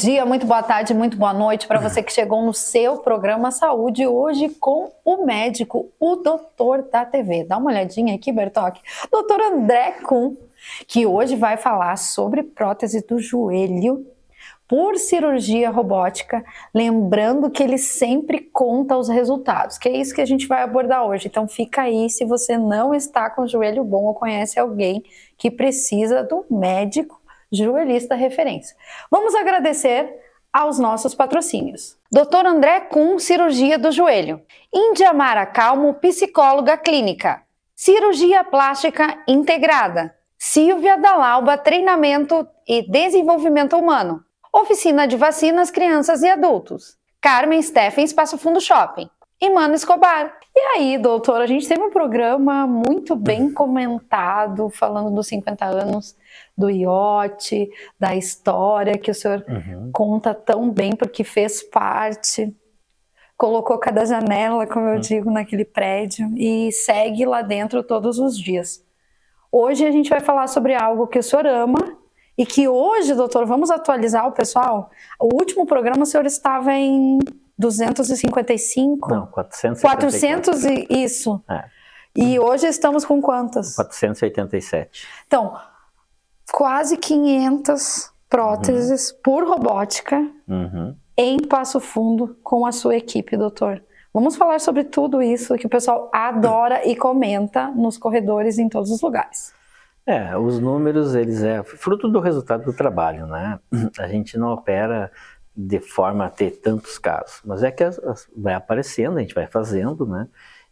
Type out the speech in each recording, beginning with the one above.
dia, muito boa tarde, muito boa noite para você que chegou no seu programa Saúde hoje com o médico, o doutor da TV. Dá uma olhadinha aqui, Bertoque. Doutor André Kuhn, que hoje vai falar sobre prótese do joelho por cirurgia robótica, lembrando que ele sempre conta os resultados, que é isso que a gente vai abordar hoje. Então fica aí, se você não está com o joelho bom ou conhece alguém que precisa do médico joelhista referência. Vamos agradecer aos nossos patrocínios. Dr. André Kuhn, cirurgia do joelho. Índia Mara Calmo, psicóloga clínica. Cirurgia plástica integrada. Silvia Dalauba, treinamento e desenvolvimento humano. Oficina de vacinas, crianças e adultos. Carmen Steffens, Passo Fundo Shopping. E Mano Escobar. E aí, doutor, a gente teve um programa muito bem comentado, falando dos 50 anos do iote, da história que o senhor conta tão bem, porque fez parte, colocou cada janela, como eu digo, naquele prédio, e segue lá dentro todos os dias. Hoje a gente vai falar sobre algo que o senhor ama, e que hoje, doutor, vamos atualizar o pessoal. O último programa o senhor estava em 255? Não, 400 e isso. É. E hoje estamos com quantas? 487. Então, quase 500 próteses por robótica em Passo Fundo com a sua equipe, doutor. Vamos falar sobre tudo isso que o pessoal adora e comenta nos corredores em todos os lugares. Os números, eles é fruto do resultado do trabalho, né? A gente não opera de forma a ter tantos casos, mas é que vai aparecendo, a gente vai fazendo, né?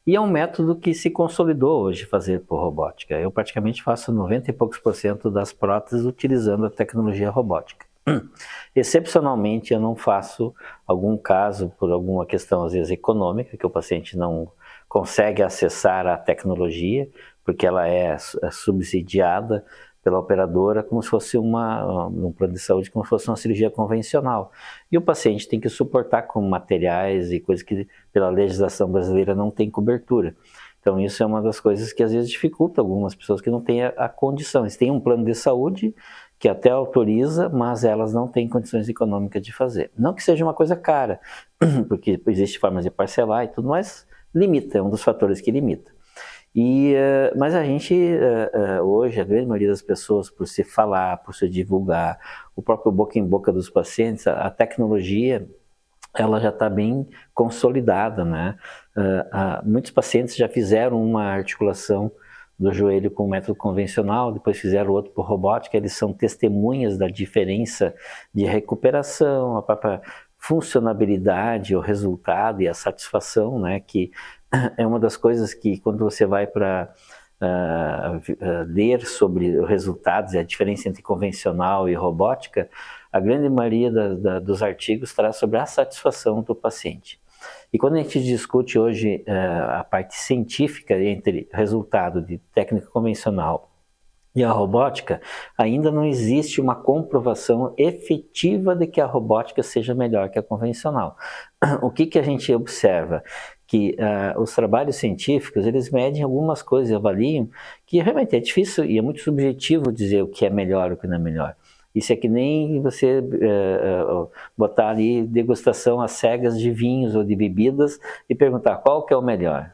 E é um método que se consolidou hoje fazer por robótica. Eu praticamente faço 90 e poucos % das próteses utilizando a tecnologia robótica. Excepcionalmente, eu não faço algum caso por alguma questão, às vezes, econômica, que o paciente não consegue acessar a tecnologia, porque ela é subsidiada pela operadora como se fosse um plano de saúde, como se fosse uma cirurgia convencional. E o paciente tem que suportar com materiais e coisas que pela legislação brasileira não tem cobertura. Então isso é uma das coisas que às vezes dificulta algumas pessoas que não têm a condição. Eles têm um plano de saúde que até autoriza, mas elas não têm condições econômicas de fazer. Não que seja uma coisa cara, porque existe formas de parcelar e tudo, mas limita, é um dos fatores que limita. Mas a gente, hoje, a grande maioria das pessoas, por se falar, por se divulgar, o próprio boca em boca dos pacientes, a tecnologia, ela já está bem consolidada, né? Muitos pacientes já fizeram uma articulação do joelho com método convencional, depois fizeram outro por robótica, eles são testemunhas da diferença de recuperação, a própria funcionabilidade, o resultado e a satisfação, né? Que é uma das coisas que quando você vai para ler sobre os resultados e a diferença entre convencional e robótica, a grande maioria dos artigos traz sobre a satisfação do paciente. E quando a gente discute hoje a parte científica entre resultado de técnica convencional e a robótica, ainda não existe uma comprovação efetiva de que a robótica seja melhor que a convencional. O que a gente observa? Que os trabalhos científicos, eles medem algumas coisas e avaliam que realmente é difícil e é muito subjetivo dizer o que é melhor ou o que não é melhor. Isso é que nem você botar ali degustação às cegas de vinhos ou de bebidas e perguntar qual que é o melhor.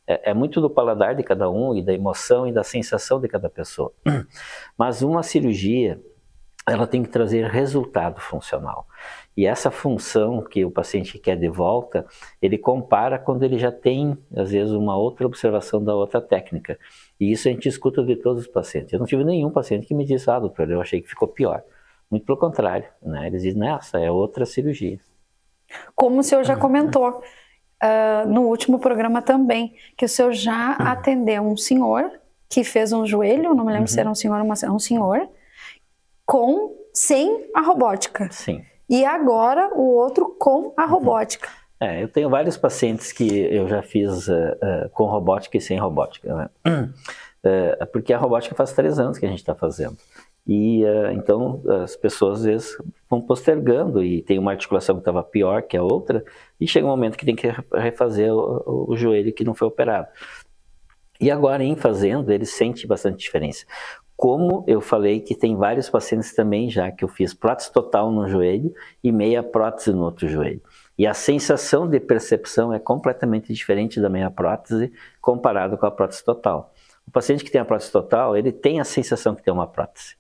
É muito do paladar de cada um e da emoção e da sensação de cada pessoa. Mas uma cirurgia, ela tem que trazer resultado funcional. E essa função que o paciente quer de volta, ele compara quando ele já tem, às vezes, uma outra observação da outra técnica. E isso a gente escuta de todos os pacientes. Eu não tive nenhum paciente que me disse, doutor, eu achei que ficou pior. Muito pelo contrário, né? Eles dizem, nossa, é outra cirurgia. Como o senhor já comentou no último programa também, que o senhor já atendeu um senhor que fez um joelho, não me lembro se era um senhor ou um senhor, sem a robótica. Sim. E agora o outro com a robótica. Eu tenho vários pacientes que eu já fiz com robótica e sem robótica, né? Porque a robótica faz 3 anos que a gente está fazendo. E então as pessoas às vezes vão postergando e tem uma articulação que estava pior que a outra e chega um momento que tem que refazer o joelho que não foi operado. E agora, em fazendo, ele sente bastante diferença. Como eu falei que tem vários pacientes também já que eu fiz prótese total no joelho e meia prótese no outro joelho. E a sensação de percepção é completamente diferente da meia prótese comparado com a prótese total. O paciente que tem a prótese total, ele tem a sensação que tem uma prótese.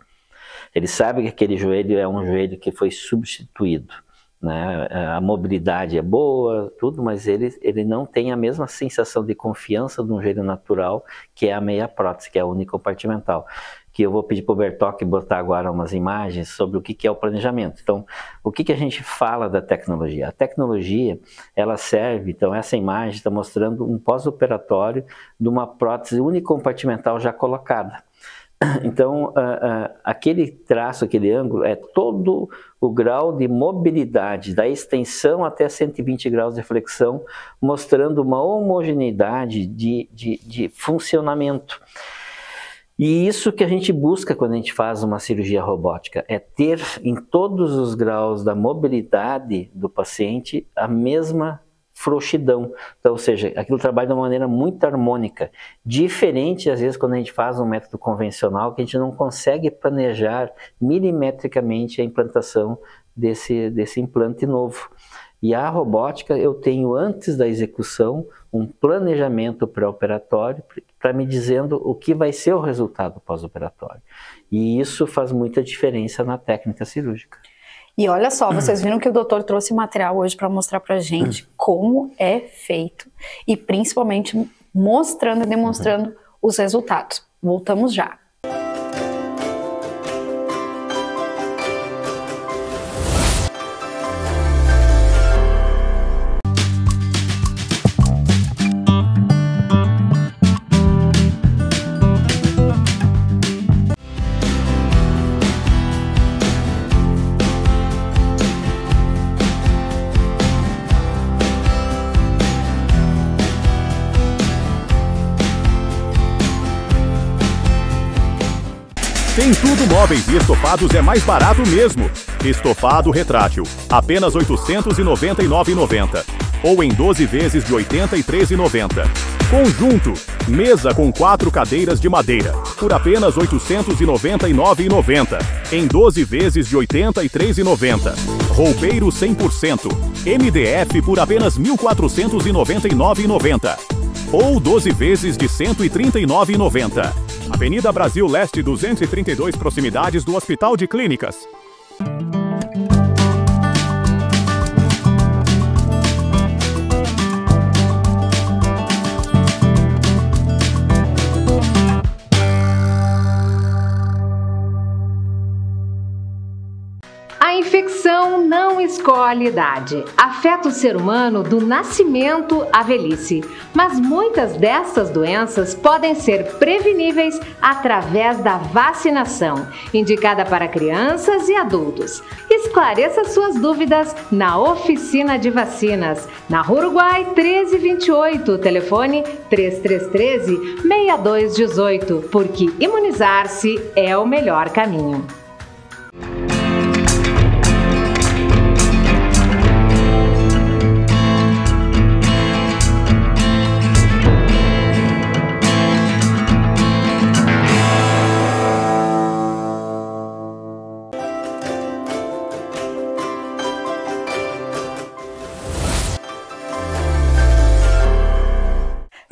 Ele sabe que aquele joelho é um joelho que foi substituído, né? A mobilidade é boa, tudo, mas ele não tem a mesma sensação de confiança de um joelho natural que é a meia prótese, que é a unicompartimental. Que eu vou pedir para o Bertoc botar agora umas imagens sobre o que é o planejamento. Então, o que a gente fala da tecnologia? A tecnologia, ela serve, então essa imagem está mostrando um pós-operatório de uma prótese unicompartimental já colocada. Então, aquele traço, aquele ângulo, é todo o grau de mobilidade, da extensão até 120 graus de flexão, mostrando uma homogeneidade de funcionamento. E isso que a gente busca quando a gente faz uma cirurgia robótica, é ter em todos os graus da mobilidade do paciente a mesma frouxidão. Então, ou seja, aquilo trabalha de uma maneira muito harmônica, diferente às vezes quando a gente faz um método convencional, que a gente não consegue planejar milimetricamente a implantação desse implante novo. E a robótica, eu tenho antes da execução um planejamento pré-operatório para me dizendo o que vai ser o resultado pós-operatório. E isso faz muita diferença na técnica cirúrgica. E olha só, vocês viram que o doutor trouxe material hoje para mostrar para a gente como é feito e principalmente mostrando e demonstrando os resultados. Voltamos já. Em Tudo Móveis e Estofados é mais barato mesmo. Estofado retrátil, apenas R$ 899,90. Ou em 12 vezes de R$ 83,90. Conjunto, mesa com 4 cadeiras de madeira, por apenas R$ 899,90. Em 12 vezes de R$ 83,90. Roupeiro 100%, MDF por apenas R$ 1.499,90. Ou 12 vezes de R$ 139,90. Avenida Brasil Leste 232, proximidades do Hospital de Clínicas. A infecção não escolhe idade. Afeta o ser humano do nascimento à velhice. Mas muitas dessas doenças podem ser preveníveis através da vacinação, indicada para crianças e adultos. Esclareça suas dúvidas na Oficina de Vacinas, na Rua Uruguai 1328, telefone 3313-6218, porque imunizar-se é o melhor caminho.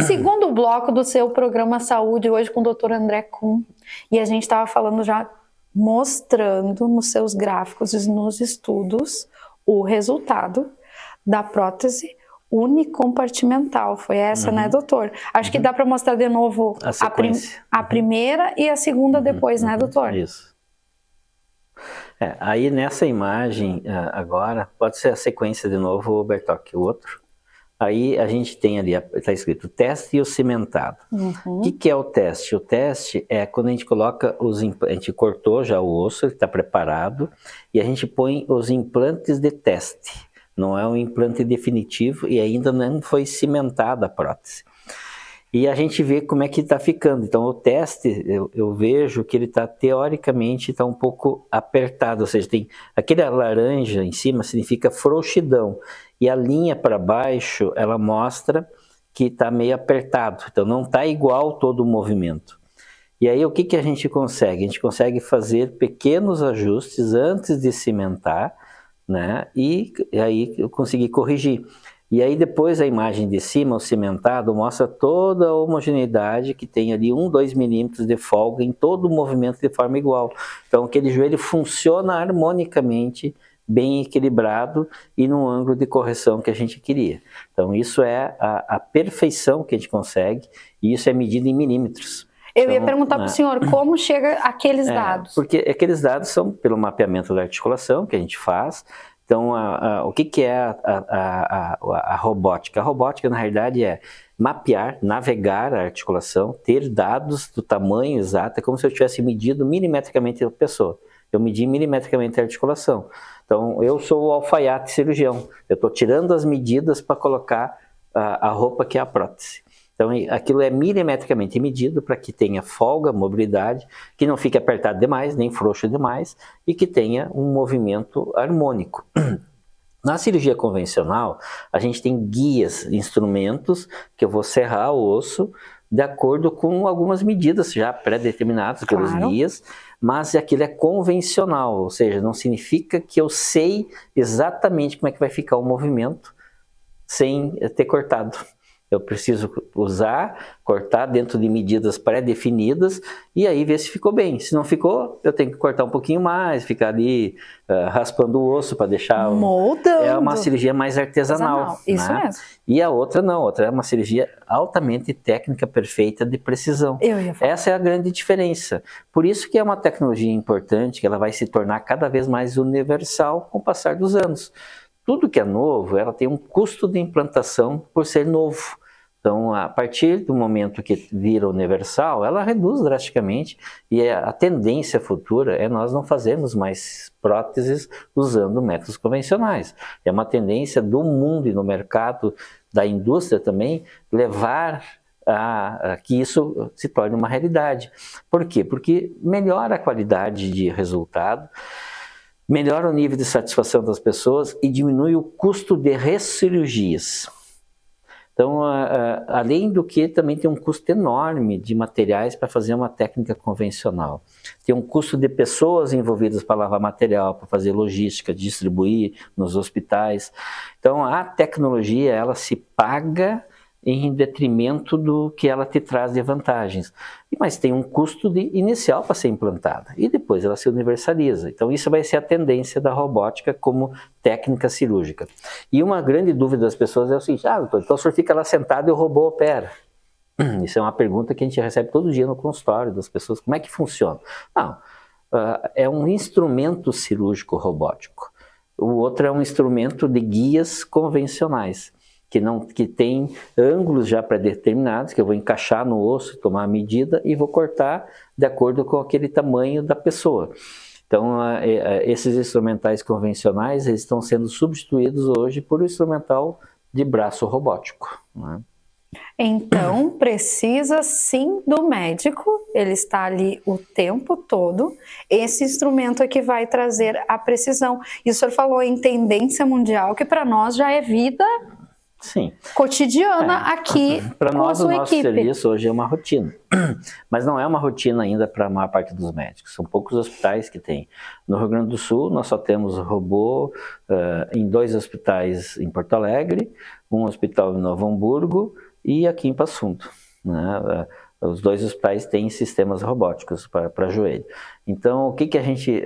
Segundo bloco do seu programa Saúde, hoje com o Dr. André Kuhn. E a gente estava falando já, mostrando nos seus gráficos e nos estudos o resultado da prótese unicompartimental. Foi essa, né, doutor? Acho que dá para mostrar de novo a primeira e a segunda depois, né, doutor? Isso. Aí nessa imagem agora, pode ser a sequência de novo, Bertoc, o outro. Aí a gente tem ali, está escrito teste e o cimentado. O que é o teste? O teste é quando a gente coloca a gente cortou já o osso, ele está preparado, e a gente põe os implantes de teste. Não é um implante definitivo e ainda não foi cimentada a prótese. E a gente vê como é que está ficando. Então o teste, eu vejo que ele está teoricamente um pouco apertado, ou seja, tem aquele laranja em cima significa frouxidão. E a linha para baixo, ela mostra que está meio apertado. Então não está igual todo o movimento. E aí o que a gente consegue? A gente consegue fazer pequenos ajustes antes de cimentar, né? E aí eu consegui corrigir. E aí depois a imagem de cima, o cimentado, mostra toda a homogeneidade que tem ali 1, 2 milímetros de folga em todo o movimento de forma igual. Então aquele joelho funciona harmonicamente, bem equilibrado e no ângulo de correção que a gente queria. Então isso é a perfeição que a gente consegue, e isso é medido em milímetros. Eu ia perguntar para o senhor como chega aqueles dados. Porque aqueles dados são pelo mapeamento da articulação que a gente faz. Então, o que é a robótica? A robótica, na realidade, é mapear, navegar a articulação, ter dados do tamanho exato, é como se eu tivesse medido milimetricamente a pessoa. Eu medi milimetricamente a articulação. Então, eu sou o alfaiate cirurgião. Eu estou tirando as medidas para colocar a roupa que é a prótese. Então, aquilo é milimetricamente medido para que tenha folga, mobilidade, que não fique apertado demais, nem frouxo demais, e que tenha um movimento harmônico. Na cirurgia convencional, a gente tem guias, instrumentos, que eu vou serrar o osso de acordo com algumas medidas já pré-determinadas pelos guias, mas aquilo é convencional, ou seja, não significa que eu sei exatamente como é que vai ficar o movimento sem ter cortado. Eu preciso usar, cortar dentro de medidas pré-definidas e aí ver se ficou bem. Se não ficou, eu tenho que cortar um pouquinho mais, ficar ali raspando o osso para deixar... Moldando. É uma cirurgia mais artesanal. Isso né? mesmo. E a outra não, a outra é uma cirurgia altamente técnica, perfeita, de precisão. Essa é a grande diferença. Por isso que é uma tecnologia importante, que ela vai se tornar cada vez mais universal com o passar dos anos. Tudo que é novo, ela tem um custo de implantação por ser novo. Então, a partir do momento que vira universal, ela reduz drasticamente e a tendência futura é nós não fazermos mais próteses usando métodos convencionais. É uma tendência do mundo e no mercado da indústria também levar a que isso se torne uma realidade. Por quê? Porque melhora a qualidade de resultado, melhora o nível de satisfação das pessoas e diminui o custo de recirurgias. Então, além do que, também tem um custo enorme de materiais para fazer uma técnica convencional. Tem um custo de pessoas envolvidas para lavar material, para fazer logística, distribuir nos hospitais. Então, a tecnologia, ela se paga em detrimento do que ela te traz de vantagens. Mas tem um custo inicial para ser implantada e depois ela se universaliza. Então isso vai ser a tendência da robótica como técnica cirúrgica. E uma grande dúvida das pessoas é o seguinte: doutor, então o senhor fica lá sentado e o robô opera? Isso é uma pergunta que a gente recebe todo dia no consultório das pessoas. Como é que funciona? Não, é um instrumento cirúrgico robótico. O outro é um instrumento de guias convencionais, que tem ângulos já pré-determinados, que eu vou encaixar no osso, tomar a medida e vou cortar de acordo com aquele tamanho da pessoa. Então, esses instrumentais convencionais eles estão sendo substituídos hoje por um instrumental de braço robótico, né? Então, precisa sim do médico, ele está ali o tempo todo, esse instrumento é que vai trazer a precisão. E o senhor falou em tendência mundial, que para nós já é vida... Sim. Cotidiana aqui para nós, o nosso equipe. Serviço hoje é uma rotina, mas não é uma rotina ainda para a maior parte dos médicos. São poucos hospitais que tem. No Rio Grande do Sul, nós só temos robô em 2 hospitais em Porto Alegre, um hospital em Novo Hamburgo e aqui em Passo Fundo, né? Os 2 hospitais têm sistemas robóticos para joelho. Então, o que a gente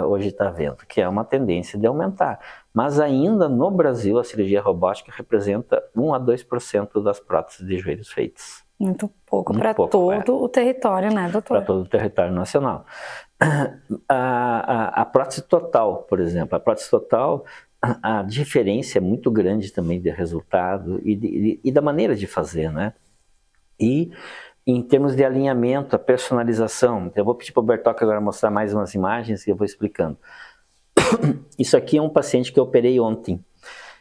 hoje está vendo? Que é uma tendência de aumentar. Mas ainda no Brasil, a cirurgia robótica representa 1 a 2% das próteses de joelhos feitas. Muito pouco para todo o território, né, doutor? Para todo o território nacional. A prótese total, por exemplo, a prótese total, a diferença é muito grande também de resultado e da maneira de fazer, né? E em termos de alinhamento, a personalização, eu vou pedir para o Bertoc agora mostrar mais umas imagens e eu vou explicando. Isso aqui é um paciente que eu operei ontem,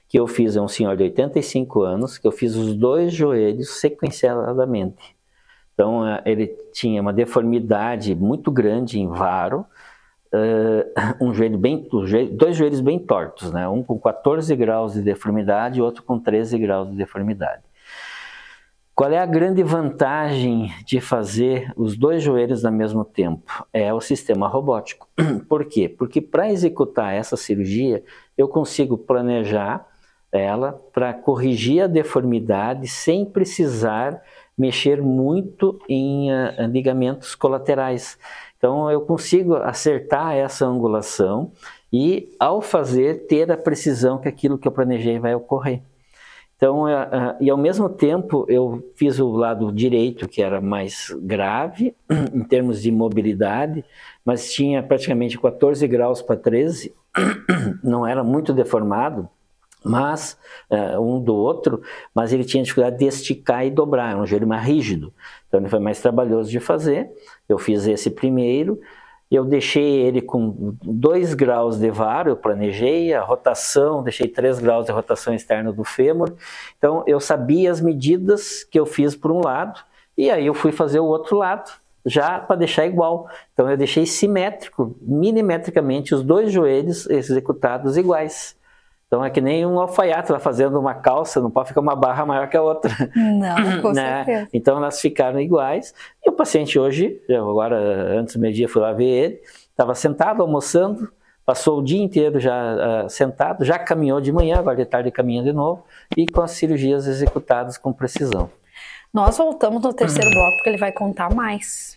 que eu fiz, é um senhor de 85 anos, que eu fiz os 2 joelhos sequenciadamente. Então, ele tinha uma deformidade muito grande em varo, 2 joelhos bem tortos, né? Um com 14 graus de deformidade e outro com 13 graus de deformidade. Qual é a grande vantagem de fazer os dois joelhos ao mesmo tempo? É o sistema robótico. Por quê? Porque para executar essa cirurgia, eu consigo planejar ela para corrigir a deformidade sem precisar mexer muito em ligamentos colaterais. Então eu consigo acertar essa angulação e, ao fazer, ter a precisão que aquilo que eu planejei vai ocorrer. Então, e ao mesmo tempo, eu fiz o lado direito, que era mais grave, em termos de mobilidade, mas tinha praticamente 14 graus para 13, não era muito deformado, mas um do outro, mas ele tinha dificuldade de esticar e dobrar, era um joelho mais rígido. Então, ele foi mais trabalhoso de fazer. Eu fiz esse primeiro. Eu deixei ele com 2 graus de varo, eu planejei a rotação, deixei 3 graus de rotação externa do fêmur. Então eu sabia as medidas que eu fiz por um lado, e aí eu fui fazer o outro lado, já para deixar igual. Então eu deixei simétrico, milimetricamente, os dois joelhos executados iguais. Então é que nem um alfaiate lá fazendo uma calça, não pode ficar uma barra maior que a outra. Não, com né? certeza. Então elas ficaram iguais. E o paciente hoje, agora antes do meio-dia fui lá ver ele, estava sentado almoçando, passou o dia inteiro já sentado, já caminhou de manhã, agora de tarde caminha de novo, e com as cirurgias executadas com precisão. Nós voltamos no terceiro bloco porque ele vai contar mais.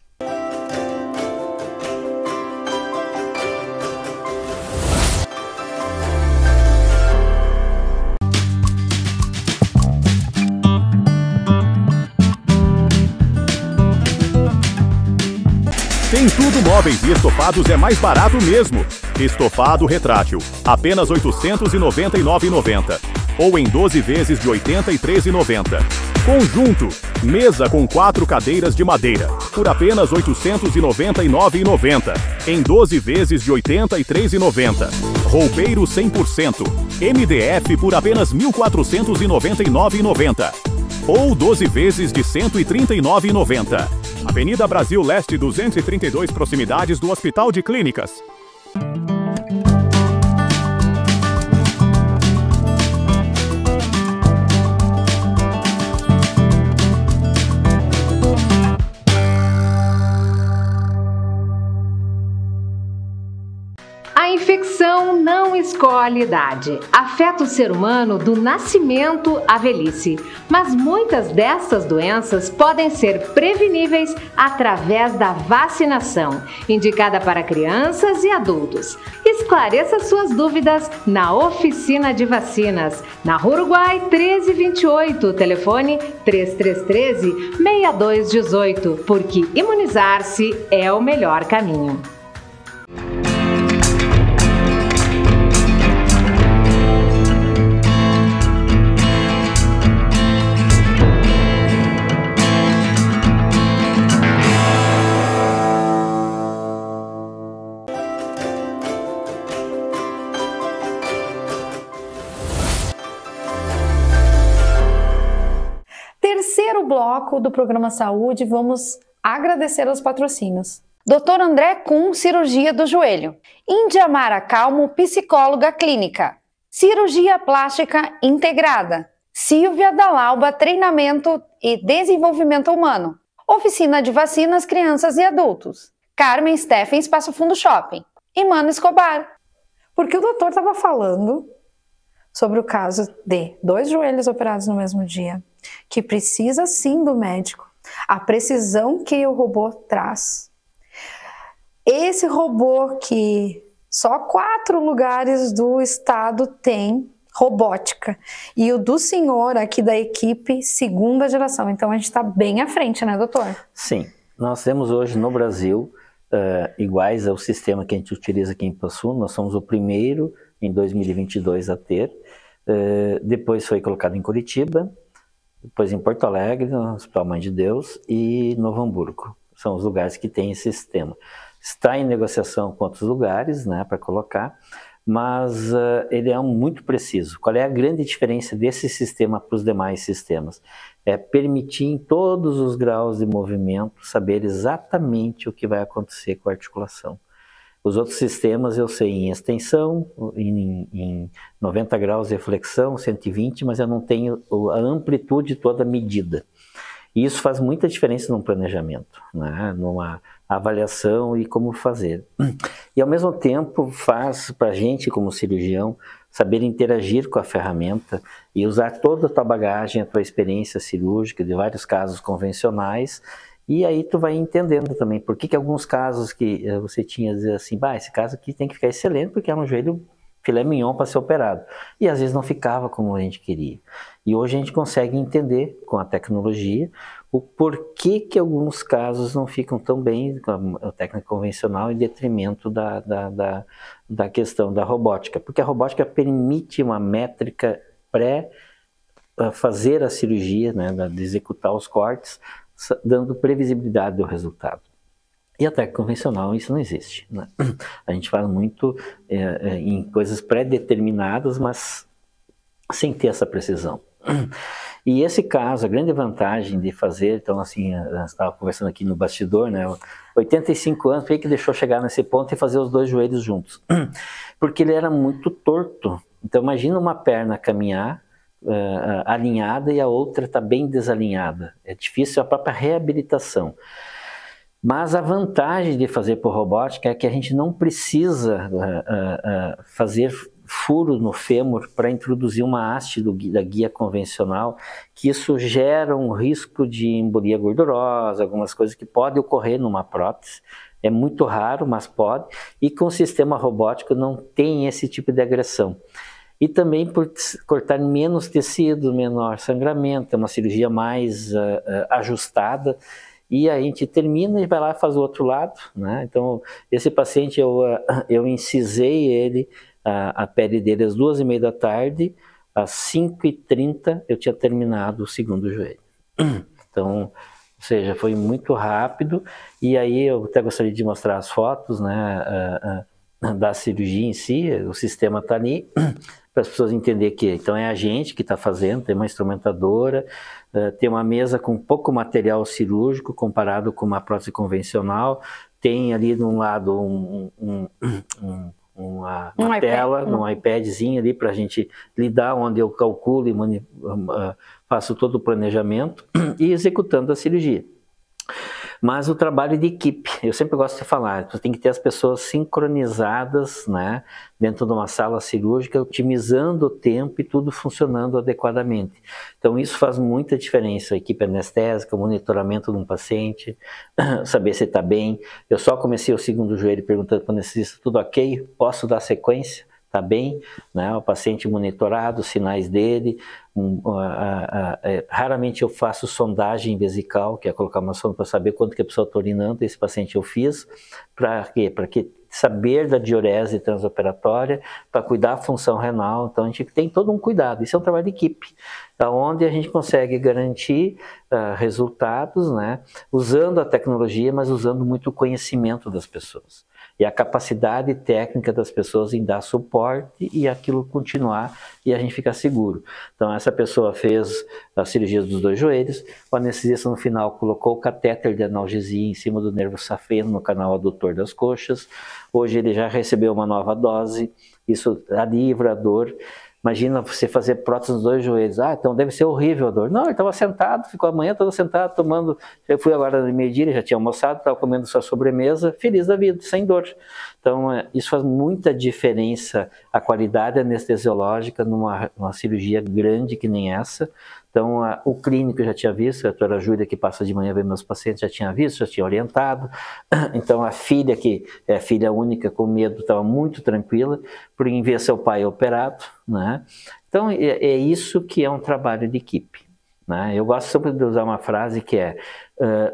Tem Tudo Móveis e Estofados é mais barato mesmo. Estofado retrátil, apenas R$ 899,90. Ou em 12 vezes de R$ 83,90. Conjunto, mesa com 4 cadeiras de madeira, por apenas R$ 899,90. Em 12 vezes de R$ 83,90. Roupeiro 100%, MDF por apenas R$ 1.499,90. Ou 12 vezes de R$ 139,90. Avenida Brasil Leste 232, proximidades do Hospital de Clínicas. A infecção não escolhe idade. Afeta o ser humano do nascimento à velhice. Mas muitas dessas doenças podem ser preveníveis através da vacinação, indicada para crianças e adultos. Esclareça suas dúvidas na Oficina de Vacinas, na Rua Uruguai 1328, telefone 3313-6218, porque imunizar-se é o melhor caminho. Terceiro bloco do programa Saúde, vamos agradecer aos patrocínios. Dr. André Kuhn, cirurgia do joelho. Índia Mara Calmo, psicóloga clínica. Cirurgia plástica integrada. Silvia Dalauba, treinamento e desenvolvimento humano. Oficina de vacinas, crianças e adultos. Carmen Steffens, Passo Fundo Shopping. E Mano Escobar. Porque o doutor estava falando sobre o caso de 2 joelhos operados no mesmo dia, que precisa sim do médico, a precisão que o robô traz. Esse robô que só 4 lugares do estado tem robótica, e o do senhor aqui da equipe, 2ª geração. Então a gente está bem à frente, né, doutor? Sim, nós temos hoje no Brasil, iguais ao sistema que a gente utiliza aqui em Passu, nós somos o primeiro em 2022 a ter, depois foi colocado em Curitiba, depois em Porto Alegre, no Hospital Mãe de Deus, e Novo Hamburgo. São os lugares que têm esse sistema. Está em negociação com outros lugares, né, para colocar, mas ele é muito preciso. Qual é a grande diferença desse sistema para os demais sistemas? É permitir em todos os graus de movimento saber exatamente o que vai acontecer com a articulação. Os outros sistemas eu sei em extensão, em 90 graus de flexão, 120, mas eu não tenho a amplitude toda medida. E isso faz muita diferença num planejamento, né? Numa avaliação e como fazer. E ao mesmo tempo faz para a gente, como cirurgião, saber interagir com a ferramenta e usar toda a tua bagagem, a tua experiência cirúrgica de vários casos convencionais, e aí tu vai entendendo também por que alguns casos que você tinha, dizer assim, esse caso aqui tem que ficar excelente porque é um joelho filé mignon para ser operado. E às vezes não ficava como a gente queria. E hoje a gente consegue entender com a tecnologia o porquê que alguns casos não ficam tão bem com a técnica convencional em detrimento da questão da robótica. Porque a robótica permite uma métrica fazer a cirurgia, né, de executar os cortes, dando previsibilidade do resultado. E a técnica convencional, isso não existe, né? A gente fala muito em coisas pré-determinadas, mas sem ter essa precisão. E esse caso, a grande vantagem de fazer, então assim, eu estava conversando aqui no bastidor, né? 85 anos, foi que deixou chegar nesse ponto e fazer os dois joelhos juntos. Porque ele era muito torto. Então imagina uma perna caminhar alinhada e a outra está bem desalinhada. É difícil a própria reabilitação. Mas a vantagem de fazer por robótica é que a gente não precisa fazer furo no fêmur para introduzir uma haste da guia convencional, que isso gera um risco de embolia gordurosa, algumas coisas que podem ocorrer numa prótese. É muito raro, mas pode. E com o sistema robótico não tem esse tipo de agressão. E também por cortar menos tecido, menor sangramento, é uma cirurgia mais ajustada. E a gente termina e vai lá e faz o outro lado, né? Então, esse paciente, eu incisei ele, a pele dele às 2h30 da tarde, às 5h30 eu tinha terminado o segundo joelho. Então, ou seja, foi muito rápido. E aí eu até gostaria de mostrar as fotos, né, da cirurgia em si, o sistema está ali, para as pessoas entenderem que então é a gente que está fazendo, tem uma instrumentadora, tem uma mesa com pouco material cirúrgico comparado com uma prótese convencional, tem ali de um lado uma tela, um iPadzinho ali para a gente lidar, onde eu calculo e faço todo o planejamento e executando a cirurgia. Mas o trabalho de equipe, eu sempre gosto de falar, você tem que ter as pessoas sincronizadas, né, dentro de uma sala cirúrgica, otimizando o tempo e tudo funcionando adequadamente. Então isso faz muita diferença, a equipe anestésica, o monitoramento de um paciente, saber se está bem. Eu só comecei o segundo joelho perguntando para o anestesista, tudo ok? Posso dar sequência? Está bem, né? O paciente monitorado, os sinais dele. Raramente eu faço sondagem vesical, que é colocar uma sonda para saber quanto que a pessoa está urinando. Esse paciente eu fiz. Para quê? Para saber da diurese transoperatória, para cuidar da função renal. Então a gente tem todo um cuidado. Isso é um trabalho de equipe, onde a gente consegue garantir resultados, né? Usando a tecnologia, mas usando muito o conhecimento das pessoas. E a capacidade técnica das pessoas em dar suporte e aquilo continuar e a gente ficar seguro. Então essa pessoa fez a cirurgia dos dois joelhos, o anestesista no final colocou o catéter de analgesia em cima do nervo safeno no canal adutor das coxas. Hoje ele já recebeu uma nova dose, isso alivra a dor. Imagina você fazer prótese nos dois joelhos. Então deve ser horrível a dor. Não, ele estava sentado, ficou a manhã toda sentado, tomando... Eu fui agora no meio-dia, ele já tinha almoçado, estava comendo sua sobremesa, feliz da vida, sem dor. Então isso faz muita diferença, a qualidade anestesiológica numa cirurgia grande que nem essa. Então o clínico já tinha visto, a doutora Júlia, que passa de manhã ver meus pacientes, já tinha visto, já tinha orientado. Então a filha, que é filha única com medo, estava muito tranquila, por em ver seu pai operado, né? Então é isso que é um trabalho de equipe, né? Eu gosto sempre de usar uma frase que é,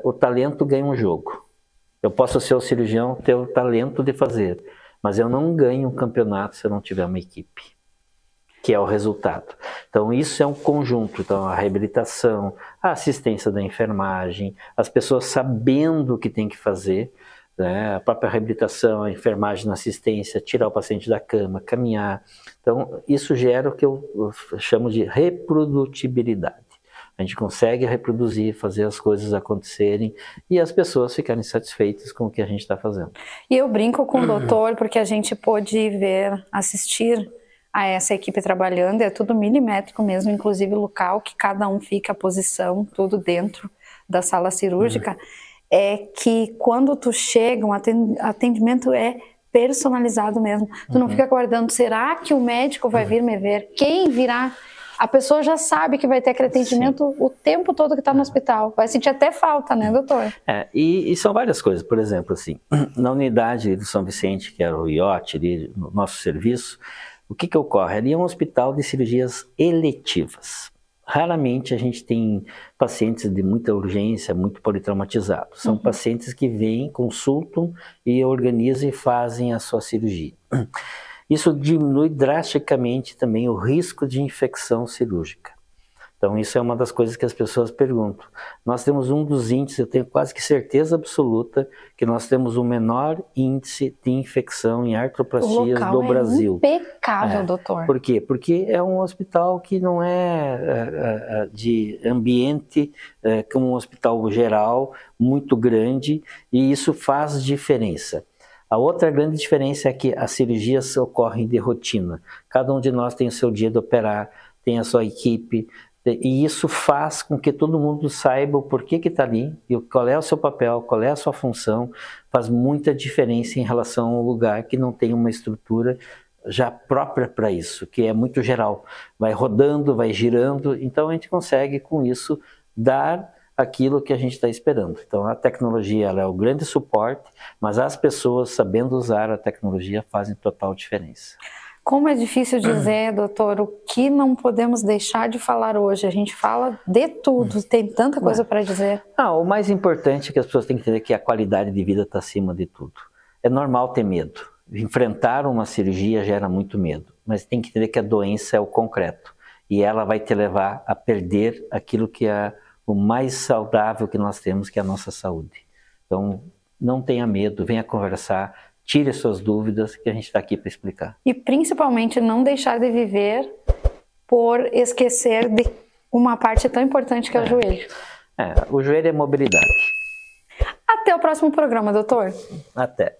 o talento ganha um jogo. Eu posso ser o cirurgião, ter o talento de fazer, mas eu não ganho um campeonato se eu não tiver uma equipe, que é o resultado. Então isso é um conjunto, então a reabilitação, a assistência da enfermagem, as pessoas sabendo o que tem que fazer, né? A própria reabilitação, a enfermagem na assistência, tirar o paciente da cama, caminhar. Então isso gera o que eu chamo de reprodutibilidade. A gente consegue reproduzir, fazer as coisas acontecerem e as pessoas ficarem satisfeitas com o que a gente está fazendo. E eu brinco com o doutor porque a gente pôde ver, assistir a essa equipe trabalhando, é tudo milimétrico mesmo, inclusive o local que cada um fica, a posição, tudo dentro da sala cirúrgica, é que quando tu chega, o atendimento é personalizado mesmo. Tu não fica aguardando, será que o médico vai vir me ver? Quem virá? A pessoa já sabe que vai ter aquele atendimento o tempo todo que está no hospital. Vai sentir até falta, né, doutor? E são várias coisas. Por exemplo, assim, na unidade do São Vicente, que era o IOT, ali, no nosso serviço, o que ocorre? Ali é um hospital de cirurgias eletivas. Raramente a gente tem pacientes de muita urgência, muito politraumatizados. São pacientes que vêm, consultam e organizam e fazem a sua cirurgia. Isso diminui drasticamente também o risco de infecção cirúrgica. Então isso é uma das coisas que as pessoas perguntam. Nós temos um dos índices, eu tenho quase que certeza absoluta, que nós temos o menor índice de infecção em artroplastias do Brasil. Impecável, doutor. Por quê? Porque é um hospital que não é de ambiente como um hospital geral, muito grande, e isso faz diferença. A outra grande diferença é que as cirurgias ocorrem de rotina. Cada um de nós tem o seu dia de operar, tem a sua equipe, e isso faz com que todo mundo saiba o porquê que está ali, e qual é o seu papel, qual é a sua função. Faz muita diferença em relação ao lugar que não tem uma estrutura já própria para isso, que é muito geral. Vai rodando, vai girando, então a gente consegue com isso dar aquilo que a gente está esperando. Então a tecnologia ela é o grande suporte, mas as pessoas sabendo usar a tecnologia fazem total diferença. Como é difícil dizer, doutor, o que não podemos deixar de falar hoje? A gente fala de tudo, tem tanta coisa para dizer. O mais importante é que as pessoas têm que entender que a qualidade de vida está acima de tudo. É normal ter medo. Enfrentar uma cirurgia gera muito medo, mas tem que entender que a doença é o concreto e ela vai te levar a perder aquilo que é o mais saudável que nós temos, que é a nossa saúde. Então, não tenha medo, venha conversar, tire as suas dúvidas, que a gente está aqui para explicar. E principalmente não deixar de viver por esquecer de uma parte tão importante que é o joelho. O joelho é mobilidade. Até o próximo programa, doutor. Até.